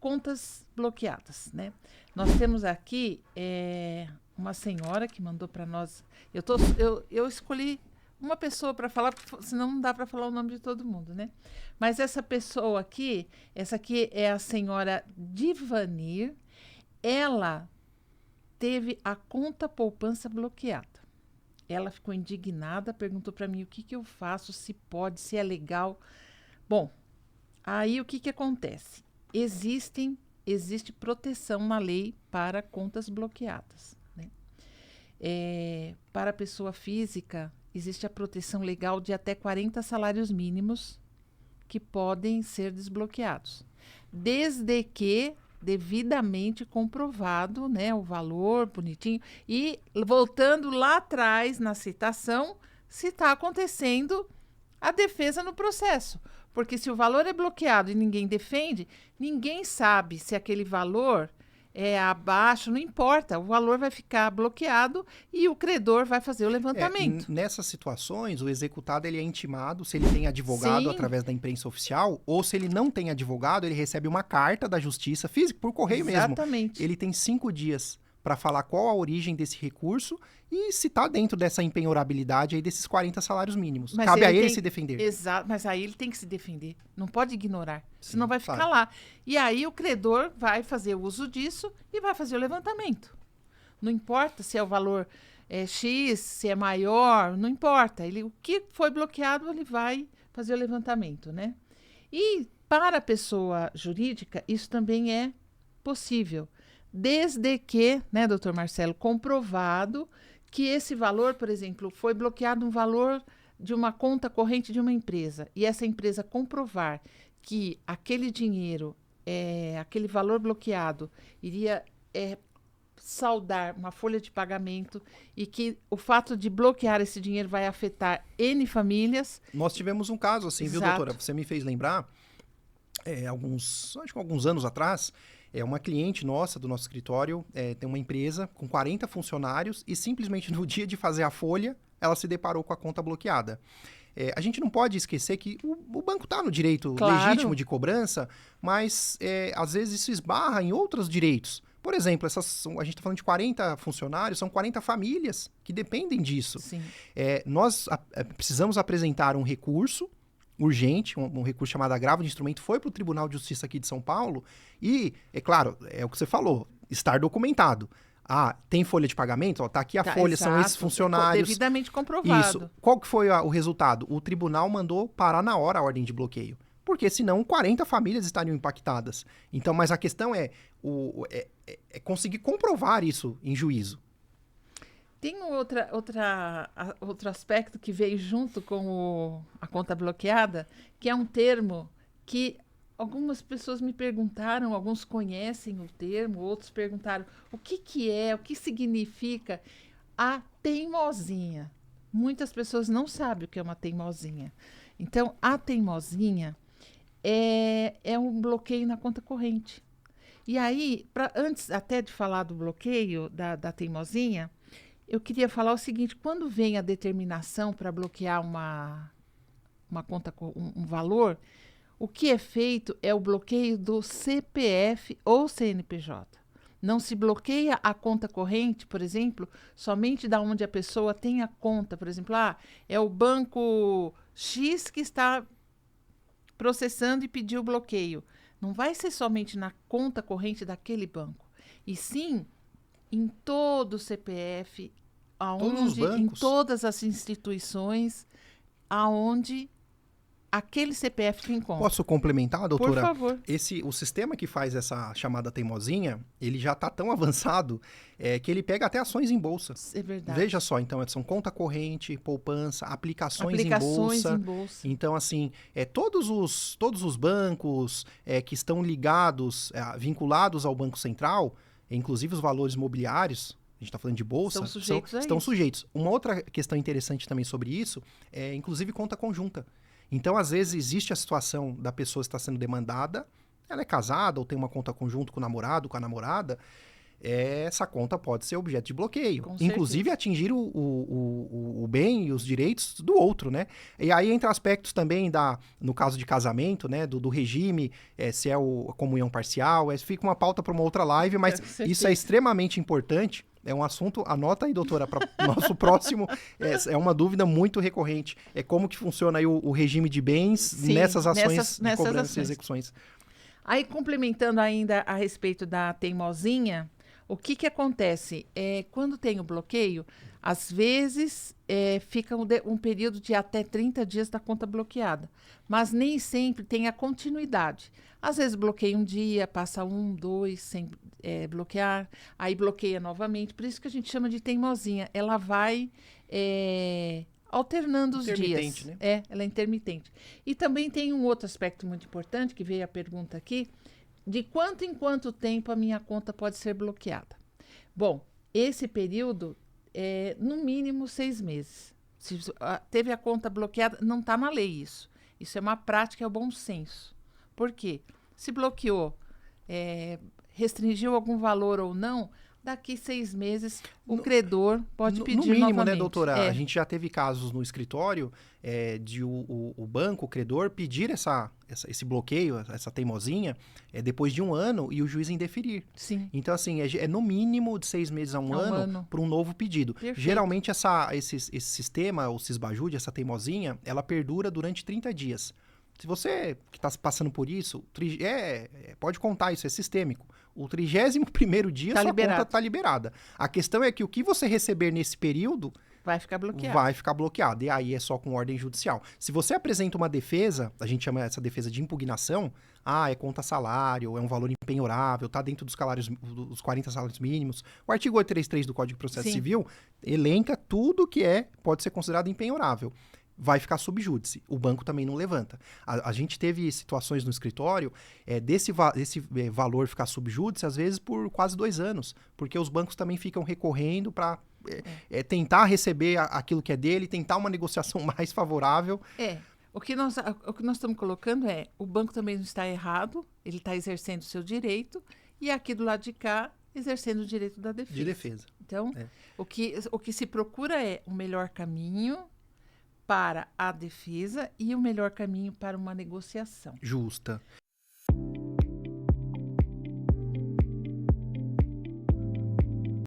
contas bloqueadas, né? Nós temos aqui uma senhora que mandou para nós. Eu escolhi uma pessoa para falar, porque senão não dá para falar o nome de todo mundo, né? Mas essa pessoa aqui, essa aqui é a senhora Divanir. Ela teve a conta poupança bloqueada. Ela ficou indignada, perguntou para mim o que eu faço, se pode, se é legal. Bom, aí o que acontece? Existe proteção na lei para contas bloqueadas, né? Para a pessoa física, existe a proteção legal de até 40 salários mínimos que podem ser desbloqueados, desde que devidamente comprovado, né, o valor bonitinho. E voltando lá atrás na citação, se está acontecendo a defesa no processo. Porque se o valor é bloqueado e ninguém defende, ninguém sabe se aquele valor é abaixo, não importa. O valor vai ficar bloqueado e o credor vai fazer o levantamento. Nessas situações, o executado ele é intimado se ele tem advogado Sim. através da imprensa oficial, ou se ele não tem advogado, ele recebe uma carta da justiça física, por correio mesmo. Exatamente. Ele tem 5 dias para falar qual a origem desse recurso e se está dentro dessa empenhorabilidade aí desses 40 salários mínimos. Mas Cabe a ele tem- se defender. Exato, mas aí ele tem que se defender. Não pode ignorar, Sim, senão vai ficar claro. lá. E aí o credor vai fazer uso disso e vai fazer o levantamento. Não importa se é o valor X, se é maior, não importa. O que foi bloqueado, ele vai fazer o levantamento, né? E para a pessoa jurídica, isso também é possível. Desde que, né, doutor Marcelo, comprovado que esse valor, por exemplo, foi bloqueado um valor de uma conta corrente de uma empresa, e essa empresa comprovar que aquele dinheiro, aquele valor bloqueado, iria saldar uma folha de pagamento e que o fato de bloquear esse dinheiro vai afetar N famílias. Nós tivemos um caso assim, viu, Exato. doutora? Você me fez lembrar, acho que alguns anos atrás, uma cliente nossa, do nosso escritório, tem uma empresa com 40 funcionários e simplesmente no dia de fazer a folha, ela se deparou com a conta bloqueada. A gente não pode esquecer que o banco está no direito Claro. legítimo de cobrança, mas às vezes isso esbarra em outros direitos. Por exemplo, a gente está falando de 40 funcionários, são 40 famílias que dependem disso. Sim. Nós precisamos apresentar um recurso urgente, um recurso chamado agravo de instrumento, foi para o Tribunal de Justiça aqui de São Paulo e, é claro, é o que você falou, estar documentado. Tem folha de pagamento? Tá aqui a folha, exato. são esses funcionários. Devidamente comprovado. Isso. Qual que foi o resultado? O tribunal mandou parar na hora a ordem de bloqueio. Porque senão 40 famílias estariam impactadas. Então, mas a questão é conseguir comprovar isso em juízo. Tem outro aspecto que veio junto com a conta bloqueada, que é um termo que algumas pessoas me perguntaram, alguns conhecem o termo, outros perguntaram o que é, o que significa a teimosinha. Muitas pessoas não sabem o que é uma teimosinha. Então, a teimosinha é um bloqueio na conta corrente. E aí, antes até de falar do bloqueio da teimosinha, eu queria falar o seguinte: quando vem a determinação para bloquear uma conta, um valor, o que é feito é o bloqueio do CPF ou CNPJ. Não se bloqueia a conta corrente, por exemplo, somente da onde a pessoa tem a conta. Por exemplo, é o banco X que está processando e pediu o bloqueio. Não vai ser somente na conta corrente daquele banco, e sim em todo o CPF, em todas as instituições aonde aquele CPF te encontra. Posso complementar, doutora? Por favor. O sistema que faz essa chamada teimosinha, ele já está tão avançado que ele pega até ações em bolsa. É verdade. Veja só, então, são conta corrente, poupança, aplicações em bolsa. Então, assim, todos os bancos que estão vinculados ao Banco Central, inclusive os valores imobiliários, a gente está falando de bolsa, estão sujeitos. Uma outra questão interessante também sobre isso é, inclusive, conta conjunta. Então, às vezes, existe a situação da pessoa estar sendo demandada, ela é casada ou tem uma conta conjunta com o namorado, com a namorada, essa conta pode ser objeto de bloqueio. Com Inclusive certeza. atingir o bem e os direitos do outro, né? E aí entra aspectos também no caso de casamento, né? Do regime, se é a comunhão parcial, fica uma pauta para uma outra live, mas isso é extremamente importante. É um assunto, anota aí, doutora, para o nosso próximo, é uma dúvida muito recorrente. É como que funciona aí o regime de bens. Sim, nessas ações de cobrança e execuções. Aí, complementando ainda a respeito da teimosinha, o que acontece? Quando tem o bloqueio, às vezes fica um período de até 30 dias da conta bloqueada, mas nem sempre tem a continuidade. Às vezes bloqueia um dia, passa 1, 2 sem bloquear, aí bloqueia novamente. Por isso que a gente chama de teimosinha. Ela vai alternando os dias. Né? Ela é intermitente. E também tem um outro aspecto muito importante, que veio a pergunta aqui, de quanto em quanto tempo a minha conta pode ser bloqueada. Bom, esse período é no mínimo 6 meses. Se teve a conta bloqueada, não está na lei isso. Isso é uma prática, é o bom senso. Por quê? Se bloqueou, restringiu algum valor ou não, daqui 6 meses o credor pode pedir no mínimo, novamente. Né, doutora? A gente já teve casos no escritório de o banco, o credor, pedir esse bloqueio, essa teimosinha, depois de 1 ano e o juiz indeferir. Sim. Então, assim, é no mínimo de 6 meses a um ano para um novo pedido. Perfeito. Geralmente, esse sistema, o Sisbajude, essa teimosinha, ela perdura durante 30 dias. Se você que está passando por isso, pode contar, isso é sistêmico. O 31º dia, sua conta está liberada. A questão é que o que você receber nesse período vai ficar bloqueado. Vai ficar bloqueado. E aí é só com ordem judicial. Se você apresenta uma defesa, a gente chama essa defesa de impugnação, é conta salário, é um valor impenhorável, está dentro dos 40 salários mínimos. O artigo 833 do Código de Processo Civil elenca tudo que pode ser considerado impenhorável. Vai ficar sub júdice. O banco também não levanta. A gente teve situações no escritório desse valor ficar sub júdice, às vezes por quase 2 anos, porque os bancos também ficam recorrendo para tentar receber aquilo que é dele, tentar uma negociação mais favorável. O que nós estamos colocando o banco também não está errado, ele está exercendo o seu direito, e aqui do lado de cá, exercendo o direito da defesa. De defesa. Então, o que se procura é o melhor caminho para a defesa e o melhor caminho para uma negociação. Justa.